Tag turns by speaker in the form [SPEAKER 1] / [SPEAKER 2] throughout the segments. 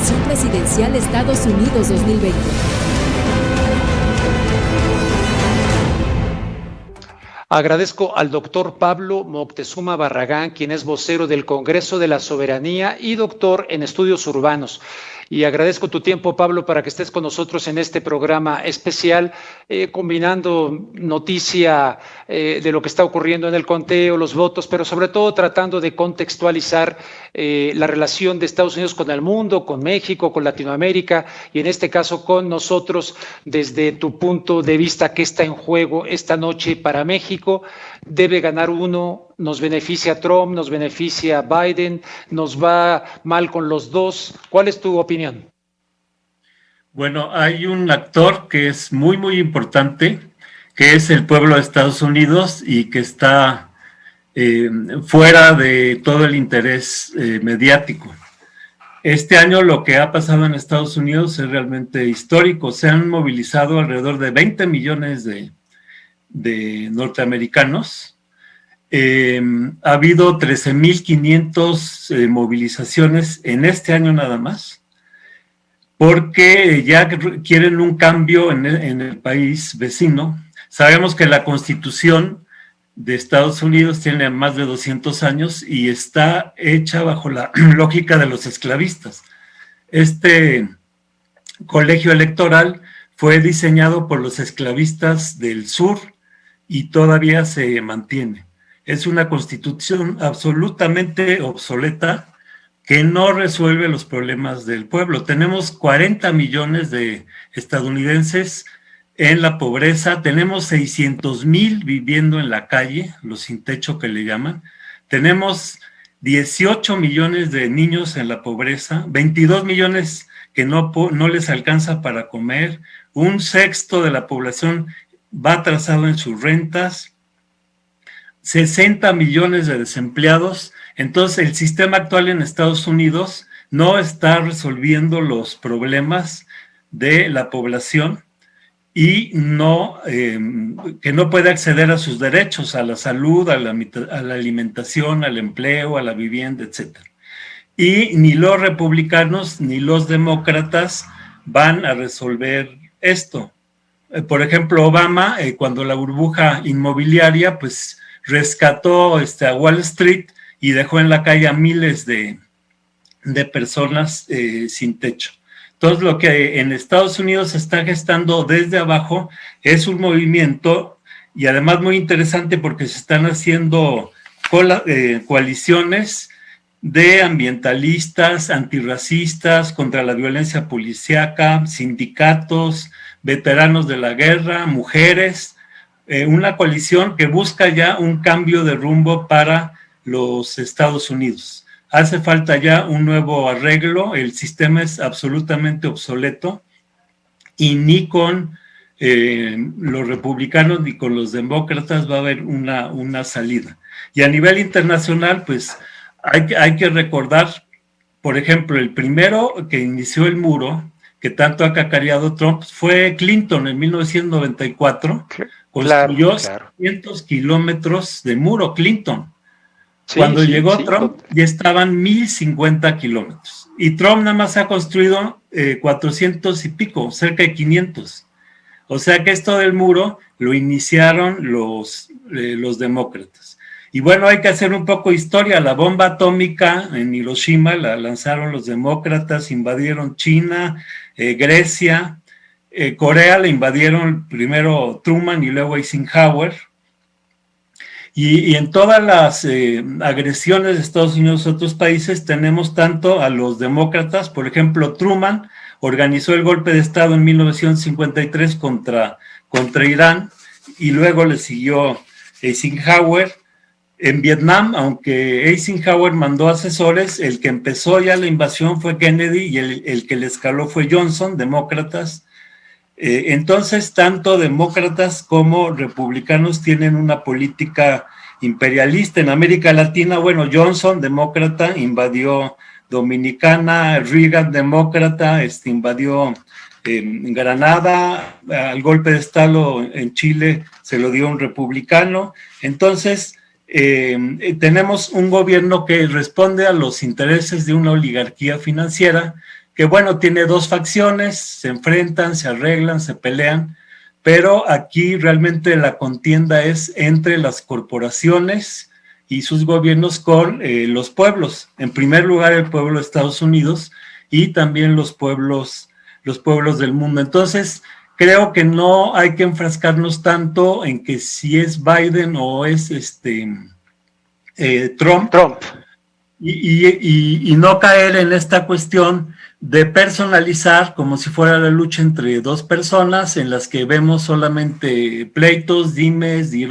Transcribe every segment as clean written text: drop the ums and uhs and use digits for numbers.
[SPEAKER 1] Elección Presidencial Estados Unidos 2020.
[SPEAKER 2] Agradezco al doctor Pablo Moctezuma Barragán, quien es vocero del Congreso de la Soberanía y doctor en estudios urbanos. Y agradezco tu tiempo, Pablo, para que estés con nosotros en este programa especial, combinando noticia de lo que está ocurriendo en el conteo, los votos, pero sobre todo tratando de contextualizar la relación de Estados Unidos con el mundo, con México, con Latinoamérica y en este caso con nosotros desde tu punto de vista. ¿Qué está en juego esta noche para México? ¿Debe ganar uno? ¿Nos beneficia Trump? ¿Nos beneficia Biden? ¿Nos va mal con los dos? ¿Cuál es tu opinión?
[SPEAKER 3] Bueno, hay un actor que es muy, muy importante, que es el pueblo de Estados Unidos y que está fuera de todo el interés mediático. Este año lo que ha pasado en Estados Unidos es realmente histórico. Se han movilizado alrededor de 20 millones de norteamericanos. Ha habido 13,500 movilizaciones en este año nada más, porque ya quieren un cambio en el país vecino. Sabemos que la Constitución de Estados Unidos tiene más de 200 años y está hecha bajo la lógica de los esclavistas. Este colegio electoral fue diseñado por los esclavistas del sur y todavía se mantiene. Es una constitución absolutamente obsoleta que no resuelve los problemas del pueblo. Tenemos 40 millones de estadounidenses en la pobreza, tenemos 600,000 viviendo en la calle, los sin techo que le llaman, tenemos 18 millones de niños en la pobreza, 22 millones que no les alcanza para comer, un sexto de la población va atrasado en sus rentas, 60 millones de desempleados. Entonces el sistema actual en Estados Unidos no está resolviendo los problemas de la población y que no puede acceder a sus derechos, a la salud, a la alimentación, al empleo, a la vivienda, etc. Y ni los republicanos ni los demócratas van a resolver esto. Por ejemplo, Obama, cuando la burbuja inmobiliaria, pues rescató a Wall Street y dejó en la calle a miles de personas sin techo. Entonces, lo que en Estados Unidos se está gestando desde abajo es un movimiento, y además muy interesante porque se están haciendo coaliciones de ambientalistas, antirracistas, contra la violencia policíaca, sindicatos, veteranos de la guerra, mujeres, una coalición que busca ya un cambio de rumbo para los Estados Unidos. Hace falta ya un nuevo arreglo, el sistema es absolutamente obsoleto y ni con los republicanos ni con los demócratas va a haber una salida. Y a nivel internacional, pues hay que recordar, por ejemplo, el primero que inició el muro, que tanto ha cacareado Trump, fue Clinton en 1994, construyó 600 kilómetros de muro, Clinton. Cuando llegó Trump ya estaban 1,050 kilómetros y Trump nada más ha construido 400 y pico, cerca de 500. O sea que esto del muro lo iniciaron los demócratas. Y bueno, hay que hacer un poco de historia. La bomba atómica en Hiroshima la lanzaron los demócratas, invadieron China, Grecia, Corea la invadieron primero Truman y luego Eisenhower. Y en todas las agresiones de Estados Unidos a otros países tenemos tanto a los demócratas, por ejemplo, Truman organizó el golpe de Estado en 1953 contra Irán y luego le siguió Eisenhower. En Vietnam, aunque Eisenhower mandó asesores, el que empezó ya la invasión fue Kennedy y el que le escaló fue Johnson, demócratas. Entonces, tanto demócratas como republicanos tienen una política imperialista. En América Latina, bueno, Johnson, demócrata, invadió Dominicana, Reagan, demócrata, invadió Granada, al golpe de Estado en Chile se lo dio un republicano. Entonces, tenemos un gobierno que responde a los intereses de una oligarquía financiera que bueno, tiene dos facciones, se enfrentan, se arreglan, se pelean, pero aquí realmente la contienda es entre las corporaciones y sus gobiernos con los pueblos. En primer lugar, el pueblo de Estados Unidos y también los pueblos del mundo. Entonces, creo que no hay que enfrascarnos tanto en que si es Biden o es Trump. Y no caer en esta cuestión de personalizar como si fuera la lucha entre dos personas en las que vemos solamente pleitos, dimes y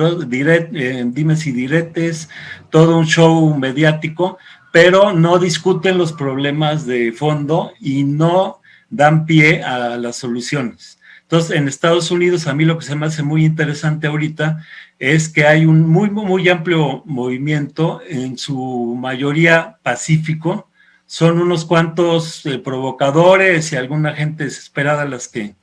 [SPEAKER 3] diretes, todo un show mediático, pero no discuten los problemas de fondo y no dan pie a las soluciones. Entonces, en Estados Unidos, a mí lo que se me hace muy interesante ahorita es que hay un muy amplio movimiento, en su mayoría pacífico. Son unos cuantos provocadores y alguna gente desesperada las que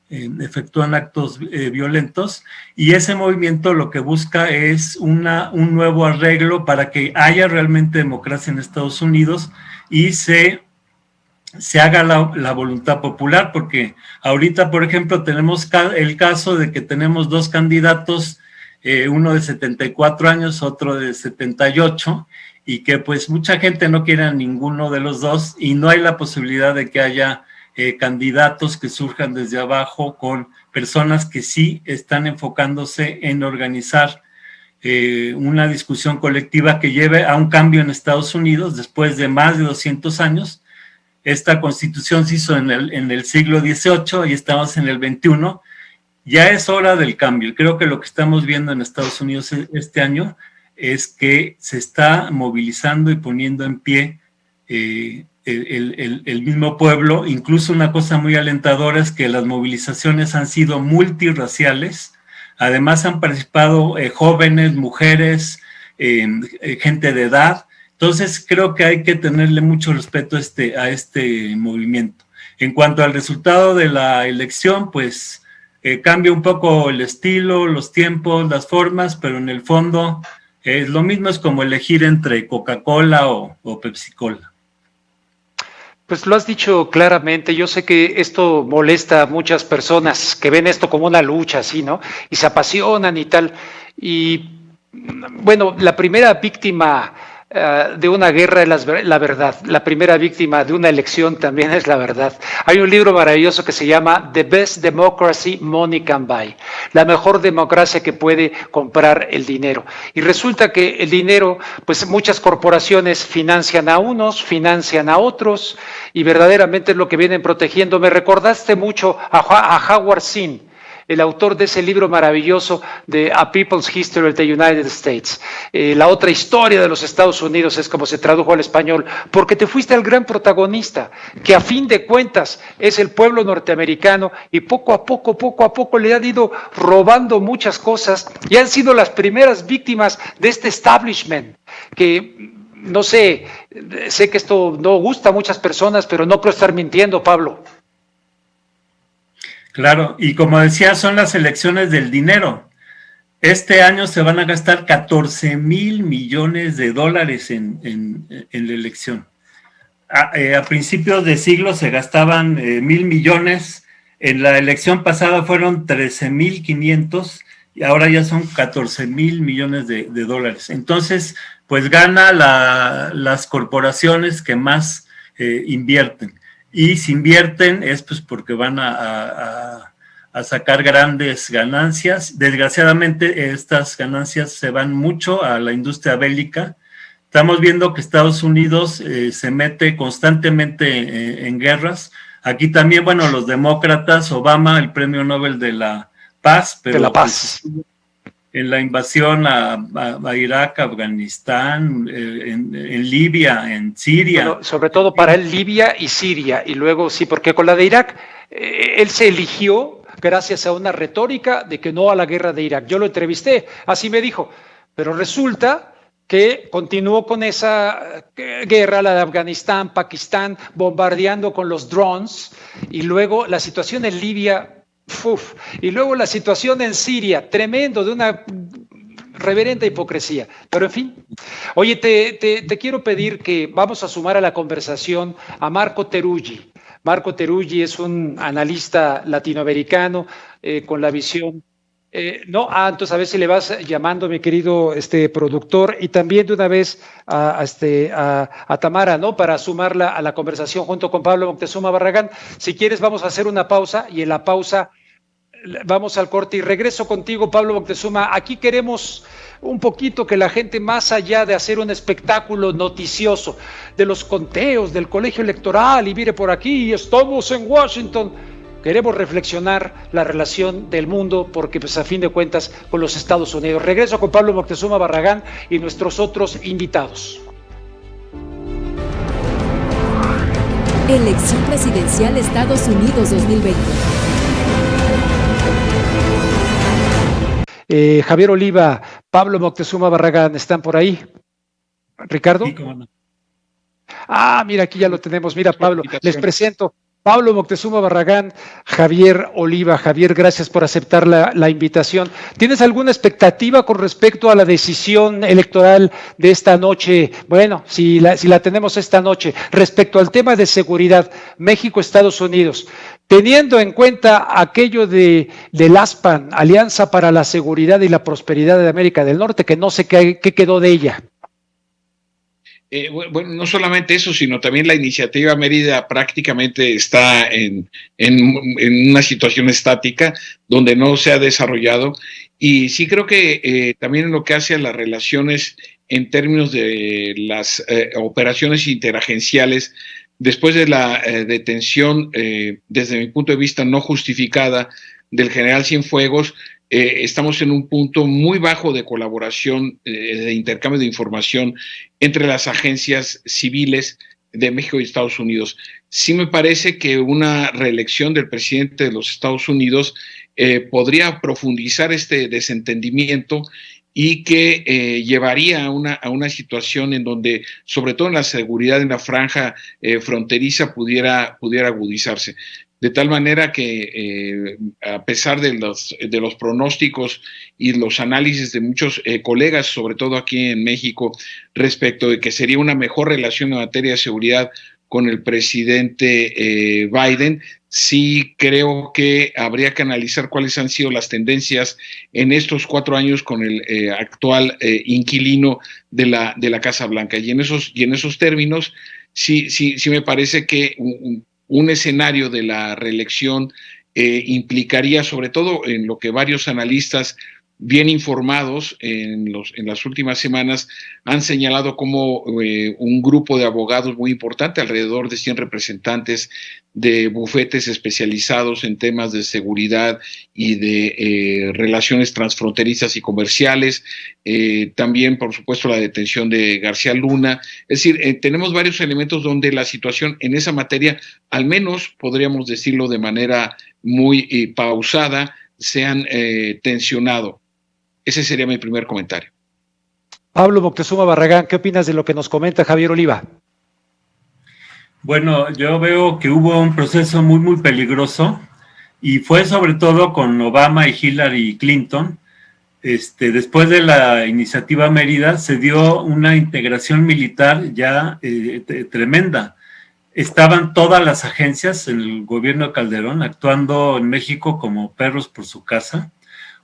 [SPEAKER 3] efectúan actos violentos, y ese movimiento lo que busca es un nuevo arreglo para que haya realmente democracia en Estados Unidos y se haga la voluntad popular, porque ahorita, por ejemplo, tenemos el caso de que tenemos dos candidatos, uno de 74 años, otro de 78, y que pues mucha gente no quiere a ninguno de los dos, y no hay la posibilidad de que haya candidatos que surjan desde abajo con personas que sí están enfocándose en organizar una discusión colectiva que lleve a un cambio en Estados Unidos después de más de 200 años. Esta constitución se hizo en el siglo XVIII y estamos en el XXI. Ya es hora del cambio. Creo que lo que estamos viendo en Estados Unidos este año es que se está movilizando y poniendo en pie el mismo pueblo. Incluso una cosa muy alentadora es que las movilizaciones han sido multirraciales. Además han participado jóvenes, mujeres, gente de edad. Entonces, creo que hay que tenerle mucho respeto a este movimiento. En cuanto al resultado de la elección, pues cambia un poco el estilo, los tiempos, las formas, pero en el fondo lo mismo, es como elegir entre Coca-Cola o Pepsi-Cola.
[SPEAKER 2] Pues lo has dicho claramente. Yo sé que esto molesta a muchas personas que ven esto como una lucha, así, ¿no? Y se apasionan y tal. Y bueno, la primera víctima de una guerra es la verdad. La primera víctima de una elección también es la verdad. Hay un libro maravilloso que se llama The Best Democracy Money Can Buy, la mejor democracia que puede comprar el dinero. Y resulta que el dinero, pues muchas corporaciones financian a unos, financian a otros, y verdaderamente es lo que vienen protegiendo. Me recordaste mucho a Howard Zinn, el autor de ese libro maravilloso de A People's History of the United States. La otra historia de los Estados Unidos es como se tradujo al español, porque te fuiste al gran protagonista, que a fin de cuentas es el pueblo norteamericano, y poco a poco le han ido robando muchas cosas, y han sido las primeras víctimas de este establishment, que no sé que esto no gusta a muchas personas, pero no creo estar mintiendo, Pablo.
[SPEAKER 3] Claro, y como decía, son las elecciones del dinero. Este año se van a gastar 14 mil millones de dólares en la elección. A principios de siglo se gastaban 1,000 millones, en la elección pasada fueron 13,500 y ahora ya son 14 mil millones de dólares. Entonces, pues gana las corporaciones que más invierten. Y si invierten es pues porque van a sacar grandes ganancias. Desgraciadamente estas ganancias se van mucho a la industria bélica. Estamos viendo que Estados Unidos se mete constantemente en guerras. Aquí también, bueno, los demócratas, Obama, el premio Nobel de la Paz, pero
[SPEAKER 2] de la paz.
[SPEAKER 3] Pues, en la invasión a Irak, Afganistán, en Libia, en Siria.
[SPEAKER 2] Bueno, sobre todo para él Libia y Siria, y luego sí, porque con la de Irak, él se eligió gracias a una retórica de que no a la guerra de Irak. Yo lo entrevisté, así me dijo, pero resulta que continuó con esa guerra, la de Afganistán, Pakistán, bombardeando con los drones, y luego la situación en Libia. Y luego la situación en Siria, tremendo, de una reverenda hipocresía. Pero en fin, oye, te quiero pedir que vamos a sumar a la conversación a Marco Teruggi. Marco Teruggi es un analista latinoamericano con la visión. No, entonces a ver si le vas llamando, mi querido productor, y también de una vez a Tamara, ¿no? Para sumarla a la conversación junto con Pablo Moctezuma Barragán. Si quieres, vamos a hacer una pausa y en la pausa vamos al corte y regreso contigo, Pablo Moctezuma. Aquí queremos un poquito que la gente, más allá de hacer un espectáculo noticioso de los conteos del colegio electoral y mire por aquí, estamos en Washington, queremos reflexionar la relación del mundo, porque pues a fin de cuentas con los Estados Unidos. Regreso con Pablo Moctezuma Barragán y nuestros otros invitados.
[SPEAKER 1] Elección presidencial Estados Unidos 2020.
[SPEAKER 2] Javier Oliva, Pablo Moctezuma Barragán, ¿están por ahí? ¿Ricardo?
[SPEAKER 3] Sí, cómo no.
[SPEAKER 2] Mira, aquí ya lo tenemos. Mira, Pablo, les presento. Pablo Moctezuma Barragán, Javier Oliva. Javier, gracias por aceptar la invitación. ¿Tienes alguna expectativa con respecto a la decisión electoral de esta noche? Bueno, si la tenemos esta noche, respecto al tema de seguridad, México-Estados Unidos, teniendo en cuenta aquello del ASPAN, Alianza para la Seguridad y la Prosperidad de América del Norte, que no sé qué quedó de ella.
[SPEAKER 4] Bueno, no solamente eso, sino también la iniciativa Mérida prácticamente está en una situación estática donde no se ha desarrollado, y sí creo que también en lo que hace a las relaciones en términos de las operaciones interagenciales, después de la detención, desde mi punto de vista no justificada, del general Cienfuegos, estamos en un punto muy bajo de colaboración, de intercambio de información entre las agencias civiles de México y Estados Unidos. Sí me parece que una reelección del presidente de los Estados Unidos podría profundizar este desentendimiento y que llevaría a una situación en donde, sobre todo en la seguridad en la franja fronteriza, pudiera agudizarse. De tal manera que a pesar de los pronósticos y los análisis de muchos colegas, sobre todo aquí en México, respecto de que sería una mejor relación en materia de seguridad con el presidente Biden, sí creo que habría que analizar cuáles han sido las tendencias en estos 4 años con el actual inquilino de la Casa Blanca. Y en esos términos, sí me parece que un escenario de la reelección implicaría, sobre todo en lo que varios analistas bien informados en las últimas semanas han señalado como un grupo de abogados muy importante, alrededor de 100 representantes de bufetes especializados en temas de seguridad y de relaciones transfronterizas y comerciales, también por supuesto la detención de García Luna. Es decir, tenemos varios elementos donde la situación en esa materia, al menos podríamos decirlo de manera muy pausada, se han tensionado. Ese sería mi primer comentario.
[SPEAKER 2] Pablo Moctezuma Barragán, ¿qué opinas de lo que nos comenta Javier Oliva?
[SPEAKER 3] Bueno, yo veo que hubo un proceso muy, muy peligroso, y fue sobre todo con Obama y Hillary Clinton. Después de la iniciativa Mérida se dio una integración militar ya tremenda. Estaban todas las agencias en el gobierno de Calderón actuando en México como perros por su casa.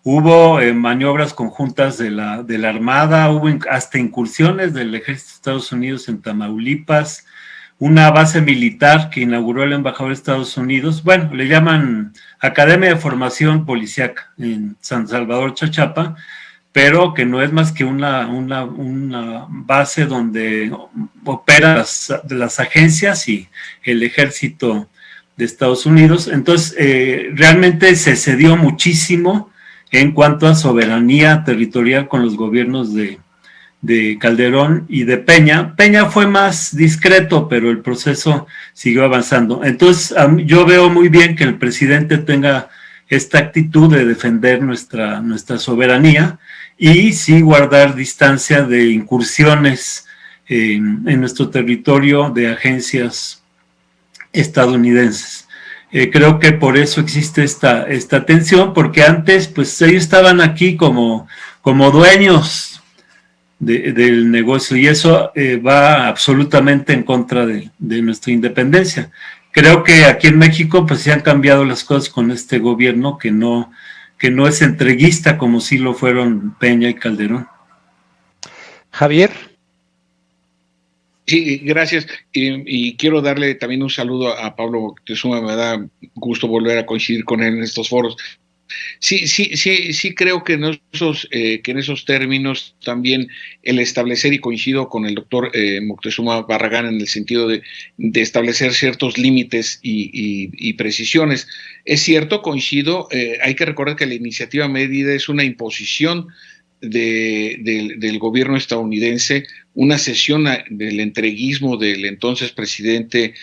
[SPEAKER 3] Hubo maniobras conjuntas de la Armada, hubo hasta incursiones del Ejército de Estados Unidos en Tamaulipas, una base militar que inauguró el embajador de Estados Unidos, bueno, le llaman Academia de Formación Policiaca en San Salvador, Chachapa, pero que no es más que una base donde operan las agencias y el Ejército de Estados Unidos. Entonces, realmente se cedió muchísimo en cuanto a soberanía territorial con los gobiernos de Calderón y de Peña. Peña fue más discreto, pero el proceso siguió avanzando. Entonces, yo veo muy bien que el presidente tenga esta actitud de defender nuestra soberanía y sí guardar distancia de incursiones en nuestro territorio de agencias estadounidenses. Creo que por eso existe esta tensión, porque antes pues ellos estaban aquí como dueños del negocio, y eso va absolutamente en contra de nuestra independencia. creo que aquí en México pues se han cambiado las cosas con este gobierno que no es entreguista como sí lo fueron Peña y Calderón.
[SPEAKER 2] Javier.
[SPEAKER 4] Sí, gracias. Y quiero darle también un saludo a Pablo Moctezuma, me da gusto volver a coincidir con él en estos foros. Sí creo que en esos términos también el establecer, y coincido con el doctor Moctezuma Barragán en el sentido de establecer ciertos límites y precisiones. Es cierto, coincido, hay que recordar que la iniciativa Mérida es una imposición del gobierno estadounidense, una cesión del entreguismo del entonces presidente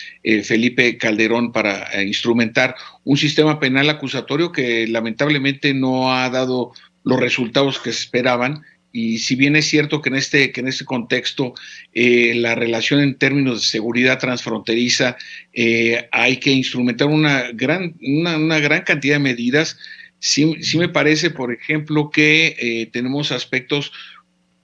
[SPEAKER 4] Felipe Calderón para instrumentar un sistema penal acusatorio que lamentablemente no ha dado los resultados que se esperaban. Y si bien es cierto que en este contexto la relación en términos de seguridad transfronteriza hay que instrumentar una gran cantidad de medidas, sí me parece, por ejemplo, que tenemos aspectos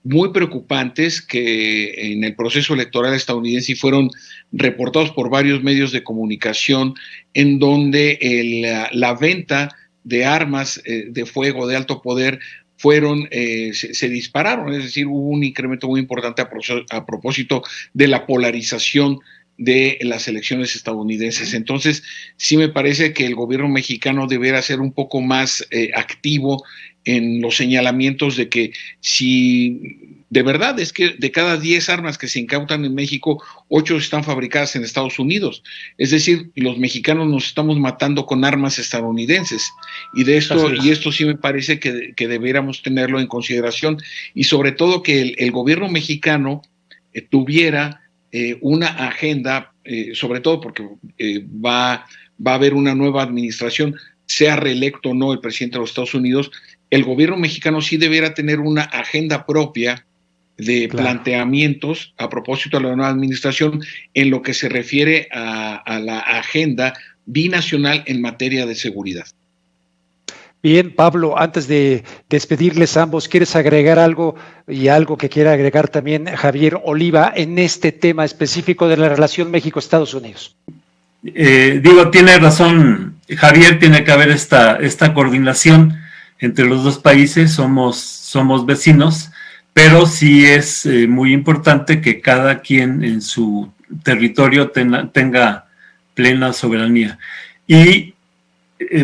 [SPEAKER 4] muy preocupantes que en el proceso electoral estadounidense fueron reportados por varios medios de comunicación, en donde la venta de armas de fuego de alto poder se dispararon, es decir, hubo un incremento muy importante a propósito de la polarización de las elecciones estadounidenses. Entonces, sí me parece que el gobierno mexicano deberá ser un poco más activo en los señalamientos de que si de verdad es que de cada 10 armas que se incautan en México, 8 están fabricadas en Estados Unidos. Es decir, los mexicanos nos estamos matando con armas estadounidenses. Y esto sí me parece que deberíamos tenerlo en consideración, y sobre todo que el gobierno mexicano tuviera una agenda, sobre todo porque va a haber una nueva administración, sea reelecto o no el presidente de los Estados Unidos. El gobierno mexicano sí debiera tener una agenda propia de planteamientos a propósito de la nueva administración en lo que se refiere a la agenda binacional en materia de seguridad.
[SPEAKER 2] Bien, Pablo, antes de despedirles ambos, ¿quieres agregar algo y algo que quiera agregar también Javier Oliva en este tema específico de la relación México-Estados Unidos?
[SPEAKER 3] Tiene razón Javier, tiene que haber esta coordinación entre los dos países, somos vecinos, pero sí es muy importante que cada quien en su territorio tenga plena soberanía. Y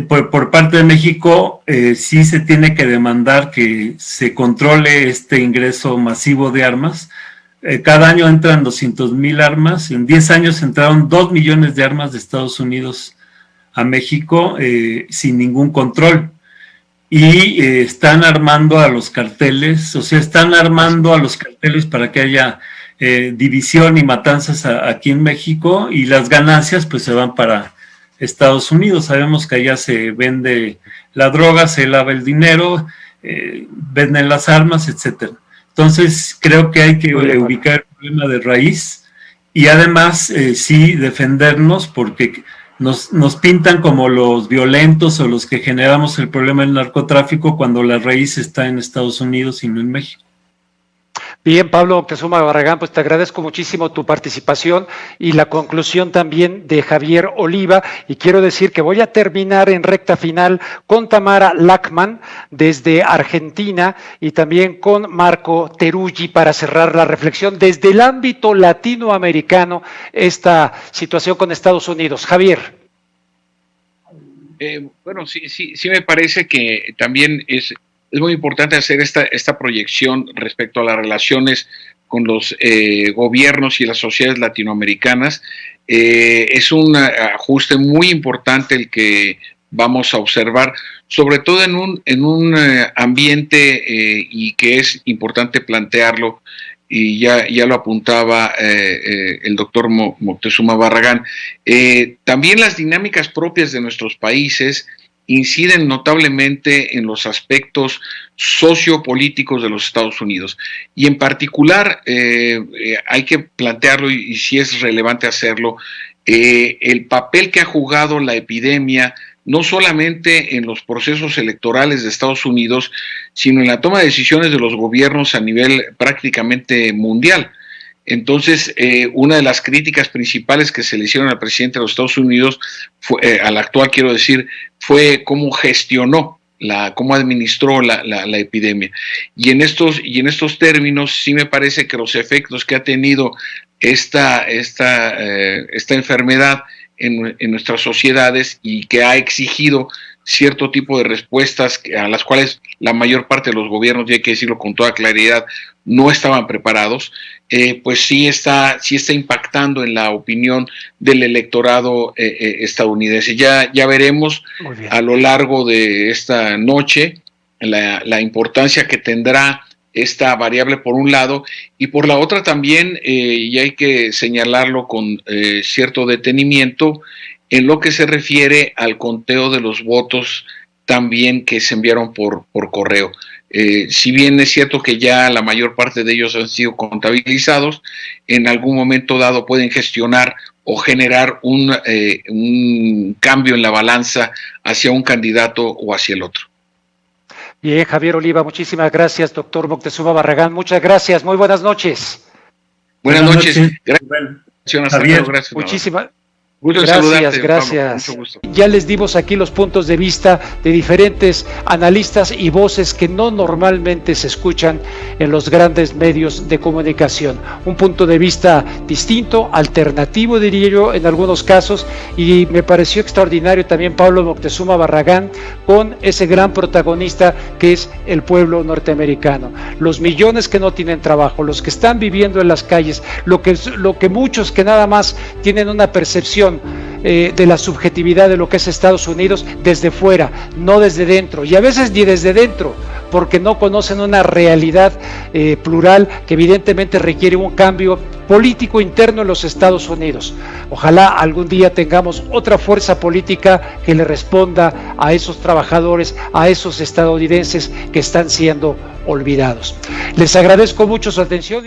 [SPEAKER 3] por parte de México sí se tiene que demandar que se controle este ingreso masivo de armas. Cada año entran 200,000 armas, en 10 años entraron 2 millones de armas de Estados Unidos a México sin ningún control. Y están armando a los carteles, para que haya división y matanzas aquí en México, y las ganancias pues se van para Estados Unidos. Sabemos que allá se vende la droga, se lava el dinero, venden las armas, etcétera. Entonces creo que hay que ubicar el problema de raíz y además sí defendernos, porque nos pintan como los violentos o los que generamos el problema del narcotráfico cuando la raíz está en Estados Unidos y no en México.
[SPEAKER 2] Bien, Pablo Moctezuma Barragán, pues te agradezco muchísimo tu participación y la conclusión también de Javier Oliva, y quiero decir que voy a terminar en recta final con Tamara Lachman desde Argentina y también con Marco Teruggi para cerrar la reflexión desde el ámbito latinoamericano, esta situación con Estados Unidos. Javier.
[SPEAKER 4] Bueno, sí me parece que también es muy importante hacer esta proyección respecto a las relaciones con los gobiernos y las sociedades latinoamericanas. Es un ajuste muy importante el que vamos a observar, sobre todo en un ambiente y que es importante plantearlo, y ya lo apuntaba el doctor Moctezuma Barragán. También las dinámicas propias de nuestros países inciden notablemente en los aspectos sociopolíticos de los Estados Unidos. Y en particular, hay que plantearlo, y sí es relevante hacerlo, el papel que ha jugado la epidemia, no solamente en los procesos electorales de Estados Unidos, sino en la toma de decisiones de los gobiernos a nivel prácticamente mundial. Entonces, una de las críticas principales que se le hicieron al presidente de los Estados Unidos, al actual quiero decir, fue cómo gestionó, cómo administró la epidemia. Y en estos términos sí me parece que los efectos que ha tenido esta enfermedad en nuestras sociedades y que ha exigido cierto tipo de respuestas a las cuales la mayor parte de los gobiernos, y hay que decirlo con toda claridad, no estaban preparados, pues sí está impactando en la opinión del electorado estadounidense. Ya veremos a lo largo de esta noche la importancia que tendrá esta variable por un lado, y por la otra también, y hay que señalarlo con cierto detenimiento, en lo que se refiere al conteo de los votos también que se enviaron por correo. Si bien es cierto que ya la mayor parte de ellos han sido contabilizados, en algún momento dado pueden gestionar o generar un cambio en la balanza hacia un candidato o hacia el otro.
[SPEAKER 2] Bien, Javier Oliva, muchísimas gracias, doctor Moctezuma Barragán, muchas gracias, muy buenas noches.
[SPEAKER 3] Buenas noches.
[SPEAKER 4] Gracias, Javier. Gracias.
[SPEAKER 2] Muchísimas
[SPEAKER 4] Gracias.
[SPEAKER 2] Gracias.
[SPEAKER 4] Pablo, mucho gusto.
[SPEAKER 2] Ya les dimos aquí los puntos de vista de diferentes analistas y voces que no normalmente se escuchan en los grandes medios de comunicación. Un punto de vista distinto, alternativo diría yo en algunos casos, y me pareció extraordinario también Pablo Moctezuma Barragán con ese gran protagonista que es el pueblo norteamericano. Los millones que no tienen trabajo, los que están viviendo en las calles, lo que muchos que nada más tienen una percepción de la subjetividad de lo que es Estados Unidos desde fuera, no desde dentro, y a veces ni desde dentro, porque no conocen una realidad plural que evidentemente requiere un cambio político interno en los Estados Unidos. Ojalá algún día tengamos otra fuerza política que le responda a esos trabajadores, a esos estadounidenses que están siendo olvidados. Les agradezco mucho su atención.